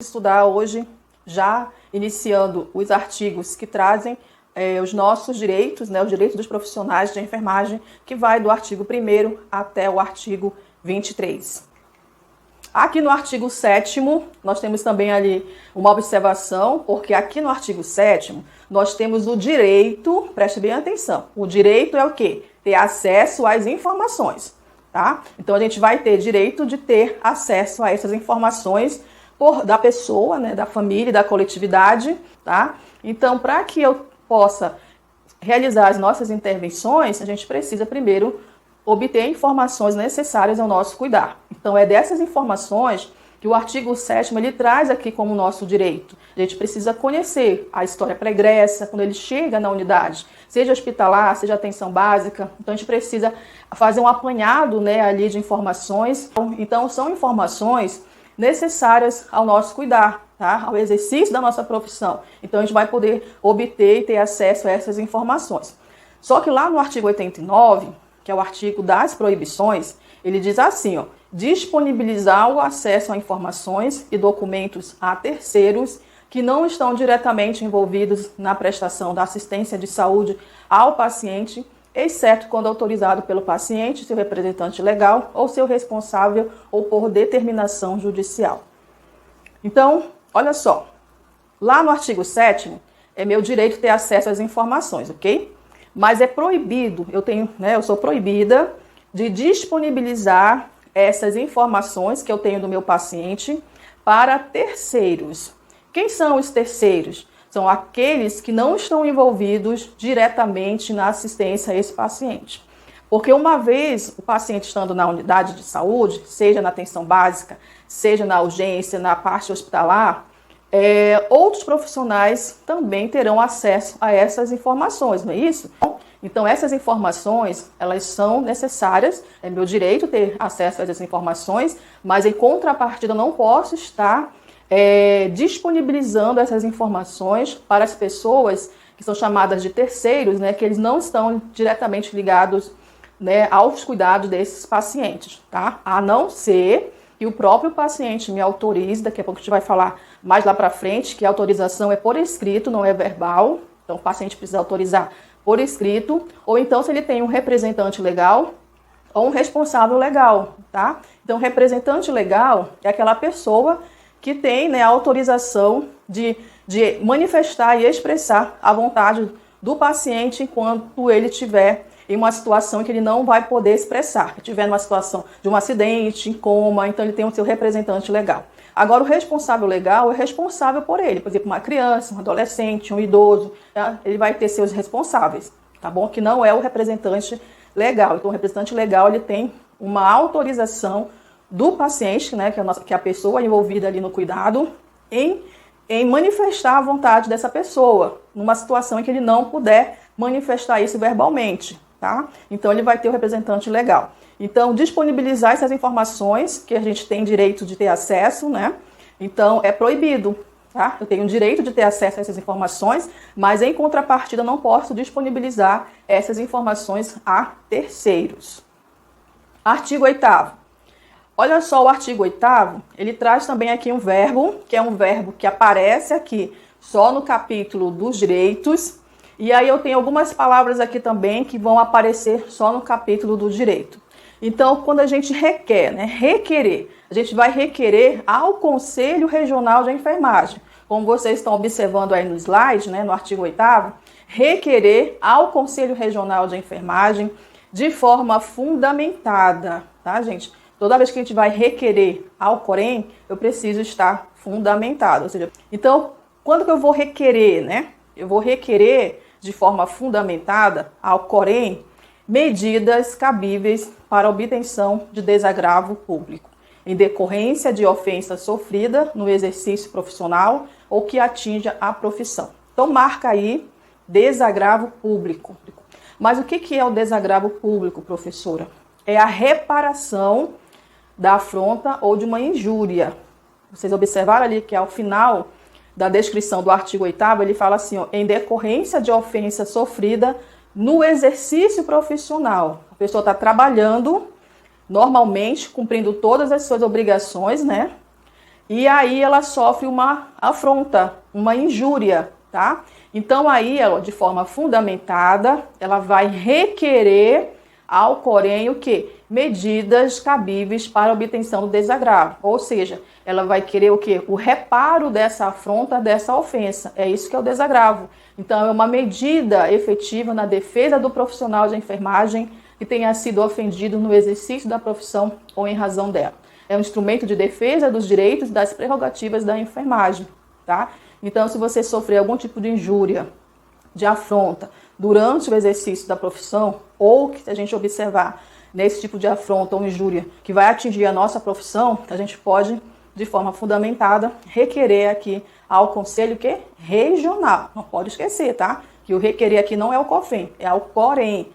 Estudar hoje, já iniciando os artigos que trazem os nossos direitos, né, os direitos dos profissionais de enfermagem, que vai do artigo 1º até o artigo 23. Aqui no artigo 7º, nós temos também ali uma observação, porque aqui no artigo 7º, nós temos o direito, preste bem atenção, o direito é o quê? Ter acesso às informações, tá? Então, a gente vai ter direito de ter acesso a essas informações da pessoa, né, da família, da coletividade, tá? Então, para que eu possa realizar as nossas intervenções, a gente precisa primeiro obter informações necessárias ao nosso cuidar. Então, é dessas informações que o artigo 7º ele traz aqui como nosso direito. A gente precisa conhecer a história pregressa, quando ele chega na unidade, seja hospitalar, seja atenção básica. Então, a gente precisa fazer um apanhado, né, ali de informações. Então, são informações necessárias ao nosso cuidar, tá? Ao exercício da nossa profissão. Então, a gente vai poder obter e ter acesso a essas informações. Só que lá no artigo 89, que é o artigo das proibições, ele diz assim, ó, disponibilizar o acesso a informações e documentos a terceiros que não estão diretamente envolvidos na prestação da assistência de saúde ao paciente, exceto quando autorizado pelo paciente, seu representante legal ou seu responsável ou por determinação judicial. Então, olha só, lá no artigo 7º, é meu direito ter acesso às informações, ok? Mas é proibido, eu sou proibida de disponibilizar essas informações que eu tenho do meu paciente para terceiros. Quem são os terceiros? São aqueles que não estão envolvidos diretamente na assistência a esse paciente. Porque uma vez o paciente estando na unidade de saúde, seja na atenção básica, seja na urgência, na parte hospitalar, outros profissionais também terão acesso a essas informações, não é isso? Então, essas informações, elas são necessárias, é meu direito ter acesso a essas informações, mas em contrapartida eu não posso estar disponibilizando essas informações para as pessoas que são chamadas de terceiros, né, que eles não estão diretamente ligados, né, aos cuidados desses pacientes, tá? A não ser que o próprio paciente me autorize, daqui a pouco a gente vai falar mais lá para frente, que a autorização é por escrito, não é verbal, então o paciente precisa autorizar por escrito, ou então se ele tem um representante legal ou um responsável legal, tá? Então, o representante legal é aquela pessoa que tem, né, a autorização de manifestar e expressar a vontade do paciente enquanto ele estiver em uma situação que ele não vai poder expressar. Se estiver numa situação de um acidente, em coma, então ele tem o seu representante legal. Agora, o responsável legal é responsável por ele. Por exemplo, uma criança, um adolescente, um idoso, tá? Ele vai ter seus responsáveis, tá bom? Que não é o representante legal. Então, o representante legal ele tem uma autorização do paciente, né, que é a pessoa envolvida ali no cuidado, em manifestar a vontade dessa pessoa, numa situação em que ele não puder manifestar isso verbalmente, tá? Então, ele vai ter o representante legal. Então, disponibilizar essas informações que a gente tem direito de ter acesso, né? Então, é proibido, tá? Eu tenho o direito de ter acesso a essas informações, mas em contrapartida não posso disponibilizar essas informações a terceiros. Artigo 8º. Olha só, o artigo 8º, ele traz também aqui um verbo, que é um verbo que aparece aqui só no capítulo dos direitos, e aí eu tenho algumas palavras aqui também que vão aparecer só no capítulo do direito. Então, quando a gente requer, né, requerer, a gente vai requerer ao Conselho Regional de Enfermagem. Como vocês estão observando aí no slide, né, no artigo 8º, requerer ao Conselho Regional de Enfermagem de forma fundamentada, tá, gente? Toda vez que a gente vai requerer ao Corém, eu preciso estar fundamentado. Ou seja, então, quando que eu vou requerer, né? Eu vou requerer de forma fundamentada ao Corém medidas cabíveis para obtenção de desagravo público, em decorrência de ofensa sofrida no exercício profissional ou que atinja a profissão. Então, marca aí desagravo público. Mas o que é o desagravo público, professora? É a reparação da afronta ou de uma injúria. Vocês observaram ali que ao final da descrição do artigo 8º, ele fala assim, ó, em decorrência de ofensa sofrida no exercício profissional. pessoa está trabalhando normalmente, cumprindo todas as suas obrigações, né? E aí ela sofre uma afronta, uma injúria, tá? Então aí ela, de forma fundamentada, ela vai requerer ao Corém o quê? Medidas cabíveis para a obtenção do desagravo. Ou seja, ela vai querer o quê? O reparo dessa afronta, dessa ofensa. É isso que é o desagravo. Então é uma medida efetiva na defesa do profissional de enfermagem que tenha sido ofendido no exercício da profissão ou em razão dela. É um instrumento de defesa dos direitos e das prerrogativas da enfermagem, tá? Então, se você sofrer algum tipo de injúria, de afronta, durante o exercício da profissão, ou que a gente observar nesse tipo de afronta ou injúria que vai atingir a nossa profissão, a gente pode, de forma fundamentada, requerer aqui ao Conselho Regional. Não pode esquecer, tá? Que o requerer aqui não é o COFEM, é ao Corém,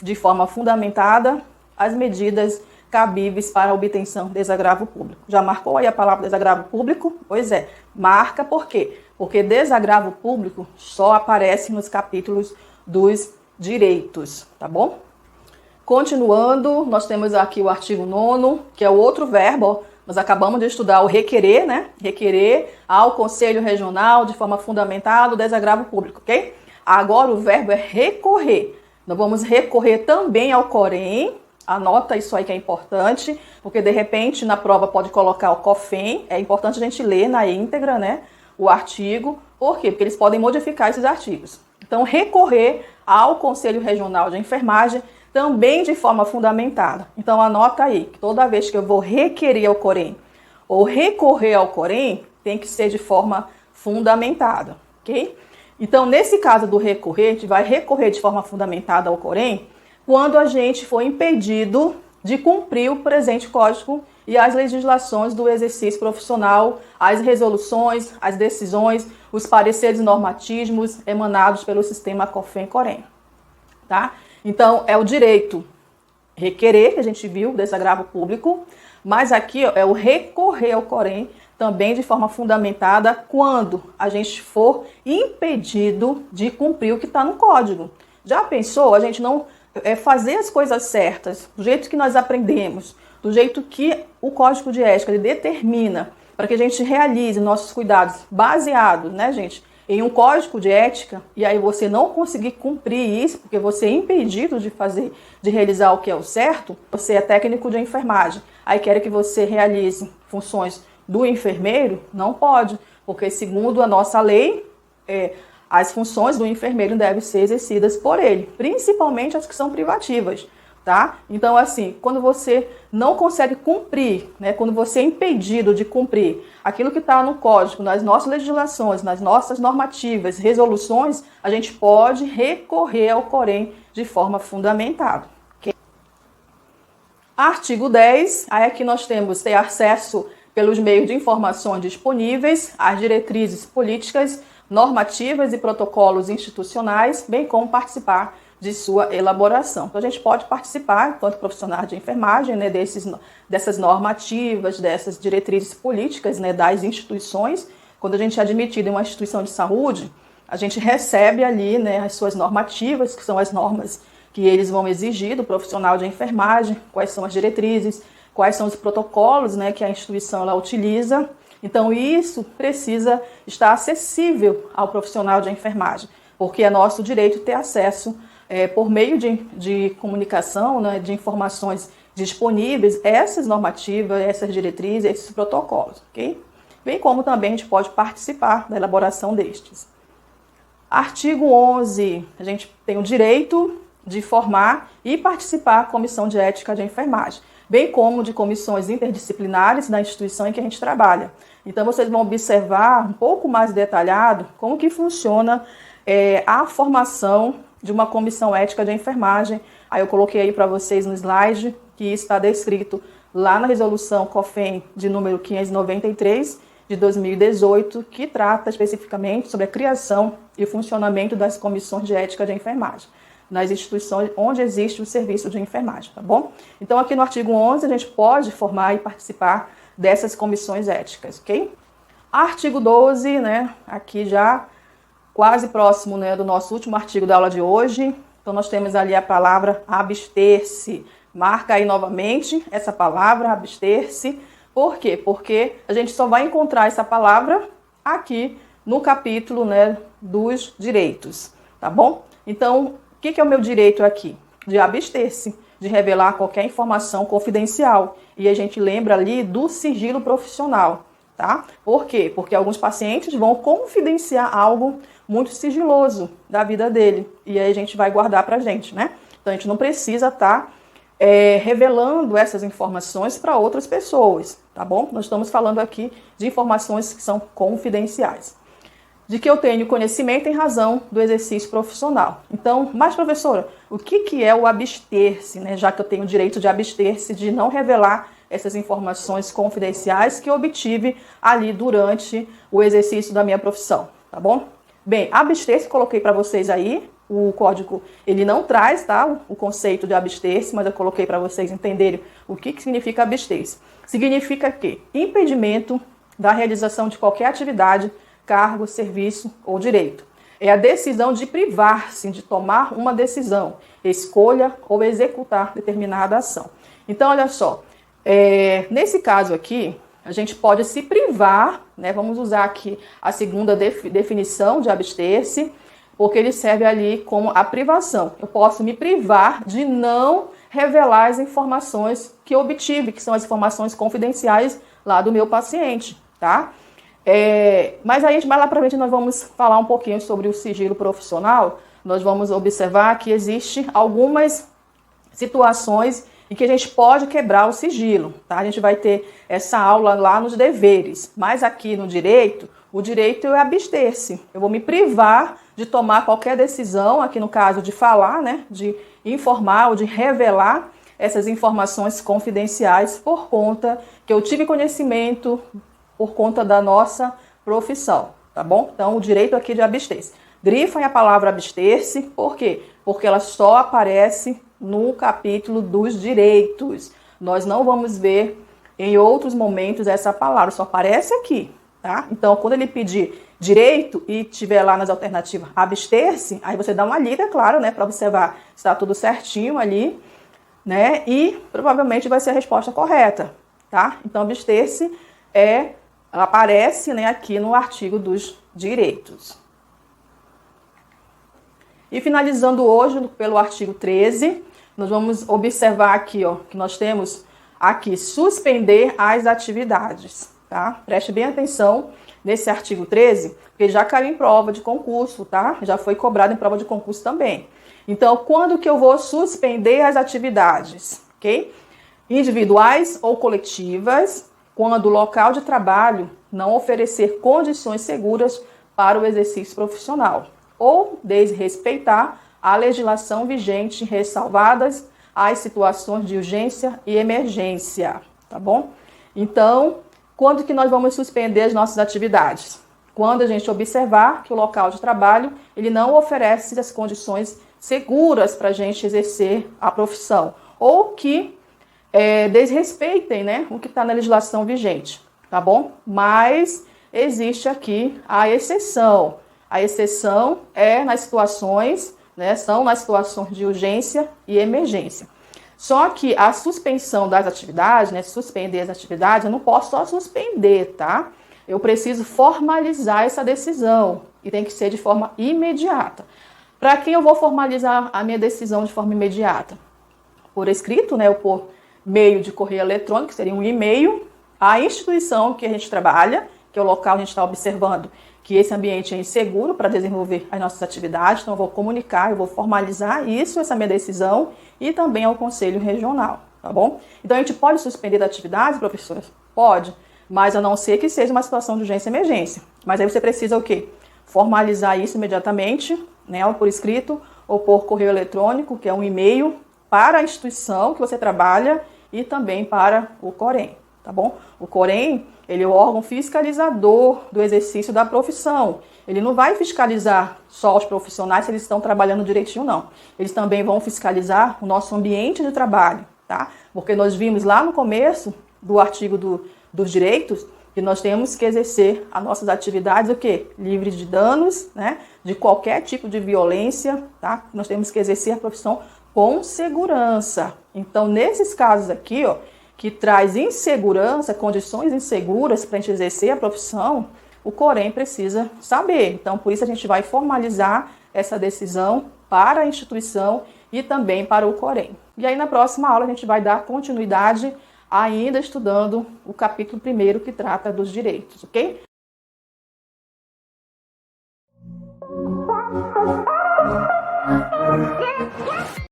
de forma fundamentada, as medidas cabíveis para a obtenção de desagravo público. Já marcou aí a palavra desagravo público? Pois é, marca por quê? Porque desagravo público só aparece nos capítulos dos direitos, tá bom? Continuando, nós temos aqui o artigo 9º, que é o outro verbo, ó. Nós acabamos de estudar o requerer, né? Requerer ao Conselho Regional de forma fundamentada o desagravo público, ok? Agora o verbo é recorrer. Nós vamos recorrer também ao Corém. Anota isso aí que é importante, porque de repente na prova pode colocar o COFEM. É importante a gente ler na íntegra, né, o artigo. Por quê? Porque eles podem modificar esses artigos. Então, recorrer ao Conselho Regional de Enfermagem também de forma fundamentada. Então, anota aí que toda vez que eu vou requerer ao Corém ou recorrer ao Corém, tem que ser de forma fundamentada, ok? Então, nesse caso do recorrer, a gente vai recorrer de forma fundamentada ao Corém quando a gente for impedido de cumprir o presente código e as legislações do exercício profissional, as resoluções, as decisões, os pareceres normativos emanados pelo sistema COFEM-Corém, tá? Então, é o direito requerer, que a gente viu, desagravo público, mas aqui ó, é o recorrer ao Corém, também de forma fundamentada, quando a gente for impedido de cumprir o que está no código. Já pensou? A gente não fazer as coisas certas, do jeito que nós aprendemos, do jeito que o Código de Ética ele determina, para que a gente realize nossos cuidados baseados, né, gente, em um código de ética, e aí você não conseguir cumprir isso, porque você é impedido de fazer, de realizar o que é o certo, você é técnico de enfermagem, aí quer que você realize funções do enfermeiro, não pode, porque segundo a nossa lei, as funções do enfermeiro devem ser exercidas por ele, principalmente as que são privativas, tá? Então, assim, quando você não consegue cumprir, né, quando você é impedido de cumprir aquilo que está no código, nas nossas legislações, nas nossas normativas, resoluções, a gente pode recorrer ao Corém de forma fundamentada. Okay? Artigo 10, aí aqui nós temos ter acesso pelos meios de informações disponíveis às diretrizes políticas, normativas e protocolos institucionais, bem como participar de sua elaboração. Então, a gente pode participar, enquanto profissional de enfermagem, né, dessas normativas, dessas diretrizes políticas, né, das instituições. Quando a gente é admitido em uma instituição de saúde, a gente recebe ali, né, as suas normativas, que são as normas que eles vão exigir do profissional de enfermagem, quais são as diretrizes, quais são os protocolos, né, que a instituição ela utiliza. Então, isso precisa estar acessível ao profissional de enfermagem, porque é nosso direito ter acesso por meio de comunicação, né, de informações disponíveis, essas normativas, essas diretrizes, esses protocolos, ok? Bem como também a gente pode participar da elaboração destes. Artigo 11, a gente tem o direito de formar e participar da Comissão de Ética de Enfermagem, bem como de comissões interdisciplinares da instituição em que a gente trabalha. Então, vocês vão observar um pouco mais detalhado como que funciona a formação de uma comissão ética de enfermagem. Aí eu coloquei aí para vocês no slide que isso está descrito lá na resolução COFEM de número 593 de 2018, que trata especificamente sobre a criação e o funcionamento das comissões de ética de enfermagem nas instituições onde existe o serviço de enfermagem, tá bom? Então, aqui no artigo 11, a gente pode formar e participar dessas comissões éticas, ok? Artigo 12, né, aqui já quase próximo, né, do nosso último artigo da aula de hoje, Então, nós temos ali a palavra abster-se. Marca aí novamente essa palavra, abster-se. Por quê? Porque a gente só vai encontrar essa palavra aqui no capítulo, né, dos direitos, tá bom? Então, o que é o meu direito aqui? De abster-se, de revelar qualquer informação confidencial. E a gente lembra ali do sigilo profissional, tá? Por quê? Porque alguns pacientes vão confidenciar algo muito sigiloso da vida dele. E aí a gente vai guardar pra gente, né? Então, a gente não precisa estar revelando essas informações para outras pessoas, tá bom? Nós estamos falando aqui de informações que são confidenciais. De que eu tenho conhecimento em razão do exercício profissional. Então, mas professora, o que é o abster-se, né? Já que eu tenho o direito de abster-se, de não revelar essas informações confidenciais que eu obtive ali durante o exercício da minha profissão, tá bom? Bem, abster-se, coloquei para vocês aí, o código, ele não traz, tá, o conceito de abster-se, mas eu coloquei para vocês entenderem o que significa abster-se. Significa que impedimento da realização de qualquer atividade, cargo, serviço ou direito. É a decisão de privar-se de tomar uma decisão, escolha ou executar determinada ação. Então, olha só, nesse caso aqui, a gente pode se privar, né? Vamos usar aqui a segunda definição de abster-se, porque ele serve ali como a privação. Eu posso me privar de não revelar as informações que eu obtive, que são as informações confidenciais lá do meu paciente, tá? Mas aí, mais lá para frente, nós vamos falar um pouquinho sobre o sigilo profissional. Nós vamos observar que existe algumas situações em que a gente pode quebrar o sigilo, tá? A gente vai ter essa aula lá nos deveres, mas aqui no direito, o direito é abster-se. Eu vou me privar de tomar qualquer decisão, aqui no caso de falar, né, de informar ou de revelar essas informações confidenciais por conta que eu tive conhecimento, por conta da nossa profissão, tá bom? Então, o direito aqui de abster-se. Grifem a palavra abster-se, por quê? Porque ela só aparece no capítulo dos direitos. Nós não vamos ver em outros momentos essa palavra, só aparece aqui, tá? Então, quando ele pedir direito e tiver lá nas alternativas abster-se, aí você dá uma lida, claro, né, para observar se está tudo certinho ali, né? E provavelmente vai ser a resposta correta, tá? Então, abster-se aparece, né, aqui no artigo dos direitos. E finalizando hoje pelo artigo 13, nós vamos observar aqui, ó, que nós temos aqui suspender as atividades, tá? Preste bem atenção nesse artigo 13, porque já caiu em prova de concurso, tá? Já foi cobrado em prova de concurso também. Então, quando que eu vou suspender as atividades, ok? Individuais ou coletivas, quando o local de trabalho não oferecer condições seguras para o exercício profissional, ou desrespeitar a legislação vigente, ressalvadas as situações de urgência e emergência, tá bom? Então, quando que nós vamos suspender as nossas atividades? Quando a gente observar que o local de trabalho ele não oferece as condições seguras para a gente exercer a profissão, ou que desrespeitem, né, o que está na legislação vigente, tá bom? Mas existe aqui a exceção. A exceção é nas situações, né, são nas situações de urgência e emergência. Só que a suspensão das atividades, né, suspender as atividades, eu não posso só suspender, tá? Eu preciso formalizar essa decisão e tem que ser de forma imediata. Para quem eu vou formalizar a minha decisão de forma imediata? Por escrito, né, ou por meio de correio eletrônico, seria um e-mail, à instituição que a gente trabalha, que é o local que a gente está observando que esse ambiente é inseguro para desenvolver as nossas atividades, então eu vou comunicar, eu vou formalizar isso, essa minha decisão, e também ao Conselho Regional, tá bom? Então a gente pode suspender a atividade, professora? Pode, mas a não ser que seja uma situação de urgência e emergência. Mas aí você precisa o quê? Formalizar isso imediatamente, né, ou por escrito, ou por correio eletrônico, que é um e-mail para a instituição que você trabalha e também para o COREM, tá bom? O COREM, ele é o órgão fiscalizador do exercício da profissão. Ele não vai fiscalizar só os profissionais se eles estão trabalhando direitinho, não. Eles também vão fiscalizar o nosso ambiente de trabalho, tá? Porque nós vimos lá no começo do artigo dos direitos que nós temos que exercer as nossas atividades, o quê? Livres de danos, né? De qualquer tipo de violência, tá? Nós temos que exercer a profissão com segurança. Então, nesses casos aqui, ó, que traz insegurança, condições inseguras para a gente exercer a profissão, o Corém precisa saber. Então, por isso a gente vai formalizar essa decisão para a instituição e também para o Corém. E aí, na próxima aula, a gente vai dar continuidade ainda estudando o capítulo 1º que trata dos direitos, ok?